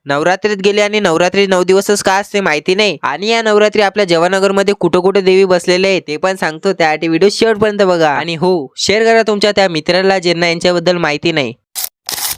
नवरात्रीत गेले आणि नवरात्री 9 दिवसच का असते माहिती नाही, आणि या नवरात्री आपल्या जवानगर मध्ये कुठं कुठे देवी बसलेले आहे ते पण सांगतो. त्यासाठी व्हिडिओ शेवटपर्यंत बघा आणि हो शेअर करा तुमच्या त्या मित्राला ज्यांना यांच्याबद्दल माहिती नाही.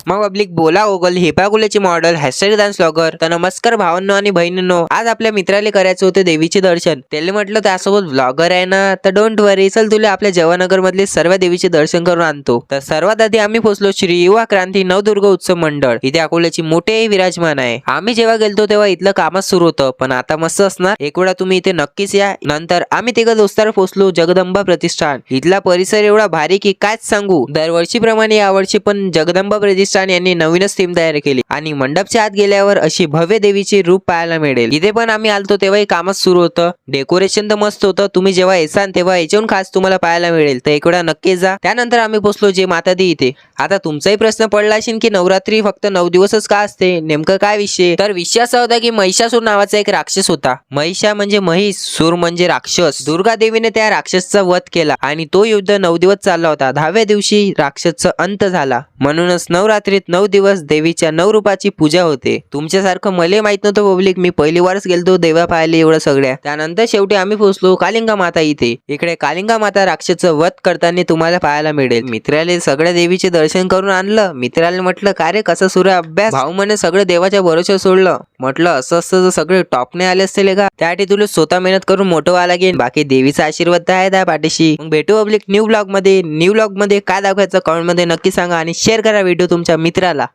मग पब्लिक बोला ओगल हेपागुलेची मॉडेल हॅशटॅग डान्स ब्लॉगर. तर नमस्कार भावांनो आणि बहिणींनो, आज आपल्या मित्राला करायचं होतं देवीचे दर्शन. त्याला म्हटलं त्यासोबत ब्लॉगर आहे ना, तर डोंट वरी, चल तुला आपल्या जवानगर मधले सर्व देवीचे दर्शन करून आणतो. तर सर्वात आधी आम्ही पोहोचलो श्री युवा क्रांती नवदुर्गा उत्सव मंडळ. इथे अकोल्याची मोठे विराजमान आहे. आम्ही जेव्हा गेलतो तेव्हा इथलं कामच सुरू होतं, पण आता मस्त असणार. एक वेळा तुम्ही इथे नक्कीच या. नंतर आम्ही तिघं दोस्तार पोहोचलो जगदंबा प्रतिष्ठान. इथला परिसर एवढा भारी की कायच सांगू. दरवर्षीप्रमाणे यावर्षी पण जगदंबा प्रतिष्ठान यांनी नवीनच थीम तयार केली आणि मंडपच्या आत गेल्यावर अशी भव्य देवीचे रूप पाहायला मिळेल. इथे पण आम्ही आलतो तेव्हाही कामच सुरू होतं. डेकोरेशन तर मस्त होतं. तुम्ही जेव्हा येसान तेव्हा याच्याहून खास तुम्हाला पाहायला मिळेल, तर एक वेळा नक्की जा. त्यानंतर आम्ही पोहोचलो जे माता दी इथे. आता तुमचाही प्रश्न पडला असेल की नवरात्री फक्त 9 दिवसच का असते, नेमकं काय विषय? तर विषय असा होता की महिषासूर नावाचा एक राक्षस होता. महिषा म्हणजे महिष, सूर म्हणजे राक्षस. दुर्गा देवीने त्या राक्षसचा वध केला आणि तो युद्ध 9 दिवस चालला होता. 10व्या दिवशी राक्षसचा अंत झाला. म्हणूनच नवरात्रीत 9 दिवस देवीच्या 9 रूपाची पूजा होते. तुमच्यासारखं मले माहित नव्हतं पब्लिक. मी पहिली वारच गेलतो देवा पाहिले एवढं सगळ्या. त्यानंतर शेवटी आम्ही पोहोचलो कालिंगा माता इथे. इकडे कालिंगा माता राक्षसचं वध करताना तुम्हाला पाहायला मिळेल. मित्राले सगळ्या देवीचे दर्शन करून आणलं. मित्राले म्हटलं काय रे कसं सुरू अभ्यास? भाऊ म्हणे सगळं देवाच्या भरोश्यावर सोडलं. म्हटलं असं असतं तर सगळे टॉपने आले असते का? त्यासाठी तुला स्वतः मेहनत करून मोठं व्हायला लागेल. बाकी देवीचा आशीर्वाद तर आहे त्या पाठीशी. मग भेटू पब्लिक न्यू ब्लॉग मध्ये. न्यू ब्लॉग मध्ये काय दाखवायचं कमेंट मध्ये नक्की सांगा आणि शेअर करा व्हिडिओ तुमच्या मित्राला.